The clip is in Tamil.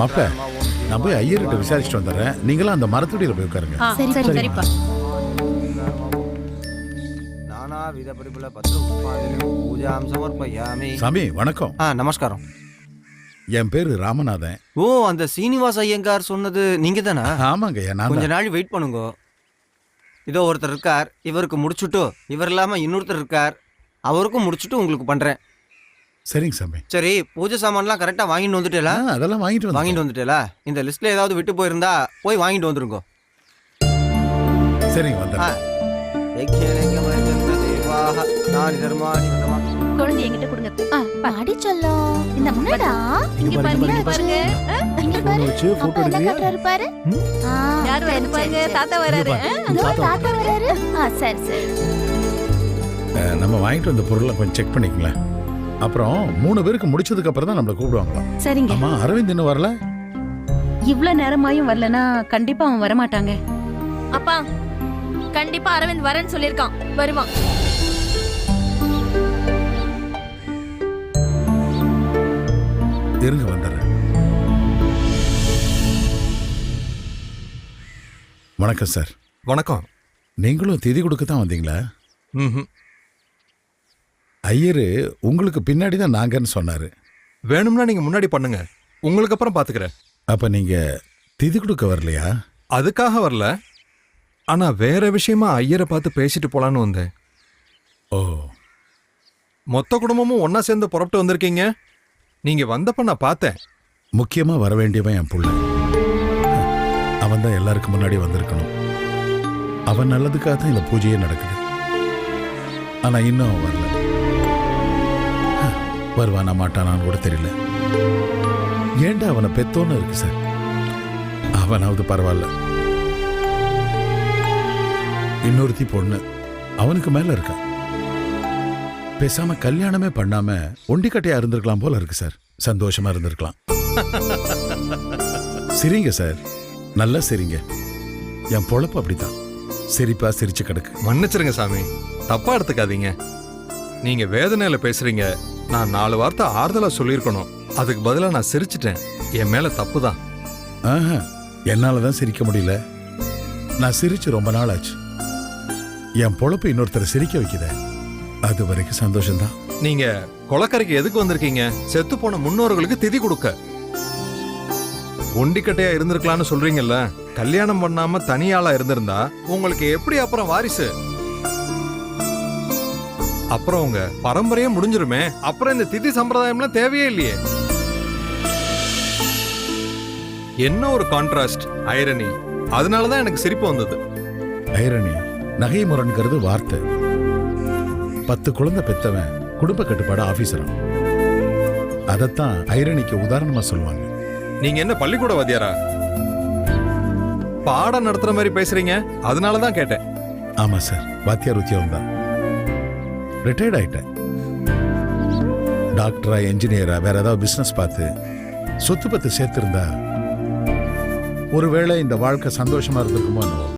மாப்பிள்ள, நான் போய் ஐயர்கிட்ட விசாரிச்சுட்டு வந்துடுறேன். நீங்களும் அந்த மரத்தடியில் போய் உட்காருங்க. சரிப்பா. சாமி வணக்கம். நமஸ்காரம். என் பேரு ராமநாதன். ஓ, அந்த சீனிவாச ஐயங்கார் சொன்னது நீங்க தானே? ஆமாங்க. கொஞ்ச நாள் வெயிட் பண்ணுங்க. இதோ ஒருத்தர் இருக்கார், இவருக்கு முடிச்சுட்டு இவர் இல்லாம இன்னொருத்தர் இருக்கார், அவருக்கும் முடிச்சுட்டு உங்களுக்கு பண்றேன். சரிங்க சாமி. சரி, பூஜை சாமான்லாம் கரெக்டா வாங்கிட்டு வந்துட்டேலா? அதெல்லாம் வாங்கிட்டு வந்துட்டேலா? இந்த லிஸ்ட்ல ஏதாவது விட்டு போயிருந்தா போய் வாங்கிட்டு வந்துருங்க. சரிங்க, வந்துடுறேன். குழந்தை என்கிட்ட கொடுங்க. பாடி சொல்லும். இந்த முன்னடா இங்க பாருங்க. இங்க பாரு. போட்டோ எடுக்கறாரு பாரு. யார் வந்து பாருங்க. தாத்தா வராரு. தாத்தா வராரு. சரி சரி. நம்ம வாங்கிட்டு வந்த பொருளை கொஞ்சம் செக் பண்ணிக்கலாம். அப்புறம் 3 பேருக்கு முடிச்சதுக்கு அப்புறம் தான் நம்மள கூப்பிடுவாங்களாம். சரிங்க. அம்மா, அரவிந்த் இன்னும் வரல? இவ்ளோ நேரமாயும் வரலனா கண்டிப்பா அவன் வர மாட்டாங்க. அப்பா, கண்டிப்பா அரவிந்த் வரேன்னு சொல்லிருக்கான். வருவான். இருங்க, வந்துடுறேன். வணக்கம் சார். வணக்கம். நீங்களும் திதி கொடுக்க தான் வந்தீங்களா? ஐயரு உங்களுக்கு பின்னாடி தான் நாங்கன்னு சொன்னாரு. வேணும்னா நீங்க முன்னாடி பண்ணுங்க, உங்களுக்கு அப்புறம் பாத்துக்கிறேன். அப்ப நீங்க திதி கொடுக்க வரலையா? அதுக்காக வரல, ஆனா வேற விஷயமா ஐயரை பார்த்து பேசிட்டு போலான்னு வந்தேன். ஓ, மொத்த குடும்பமும் ஒன்னா சேர்ந்து புறப்பட்டு வந்திருக்கீங்க. நீங்க வந்தப்ப நான் பார்த்தேன். முக்கியமா வர வேண்டியவன் என் புள்ள. அவன் தான் எல்லாருக்கும் முன்னாடி வந்திருக்கணும். அவன் நல்லதுக்காக தான் இந்த பூஜையே நடக்குது. ஆனா இன்னும் அவன் வரல. வருவானா மாட்டானான்னு கூட தெரியல. ஏன்டா அவனை பெத்தோன்னு இருக்கு சார். அவனாவது பரவாயில்ல. இன்னொருத்தி பொண்ணு அவனுக்கு மேல இருக்கா. பேசாம கல்யாணமே பண்ணாம ஒண்டிக்கட்டையா இருந்திருக்கலாம் போல இருக்கு சார். சந்தோஷமா இருந்திருக்கலாம். சிரிங்க சார், நல்லா சிரிங்க. என் பொழப்பு அப்படித்தான், சிரிப்பா சிரிச்சு கிடக்கு. மன்னிச்சிருங்க சாமி, தப்பா எடுத்துக்காதீங்க. நீங்க வேதனையில பேசுறீங்க. நான் 4 வார்த்தை ஆறுதலா சொல்லியிருக்கணும். அதுக்கு பதிலா நான் சிரிச்சிட்டேன். என் மேல தப்பு தான். என்னாலதான் சிரிக்க முடியல. நான் சிரிச்சு ரொம்ப நாள் ஆச்சு. என் பொழப்பு இன்னொருத்தரை சிரிக்க வைக்குத. அது வரைக்கும் சந்தோஷம்தான். நீங்க கொலக்கரைக்கு எதுக்கு வந்திருக்கீங்க? செத்து போன முன்னோர்களுக்கு திதி கொடுக்க. ஒண்டிக்கட்டையா இருந்திருக்கலாம்னு சொல்றீங்கல்ல. கல்யாணம் பண்ணாம தனியாளா இருந்திருந்தா உங்களுக்கு எப்படி அப்புறம் வாரிசு? அப்புறம் உங்க பரம்பரையே முடிஞ்சிருமே. அப்புறம் இந்த திதி சம்பிரதாயம்லாம் தேவையே இல்லையே. என்ன ஒரு கான்ட்ராஸ்ட், ஐரணி. அதனாலதான் எனக்கு சிரிப்பு வந்தது. ஐரணி, நகை முரண்கிறது வார்த்தை. 10 குழந்தை பெத்தவன் குடும்ப கட்டுப்பாடு ஆபீசரா. அதத்தான் ஐரணிக்கு உதாரணமா சொல்லுவாங்க. நீங்க என்ன பள்ளிக்கூட வாத்தியாரா? பாடம் நடத்துற மாதிரி பேசுறீங்க. அதனாலதான் கேட்டேன். ஆமா சார், வாத்தியார் உத்தியோகம் தான். ரிட்டையர்ட் ஆயிட்டேன். டாக்டரா, என்ஜினியரா, வேற ஏதாவது பிசினஸ் பார்த்து சொத்து பத்து சேர்த்திருந்தா ஒருவேளை இந்த வாழ்க்கை சந்தோஷமா இருந்திருக்குமோ என்னவோ.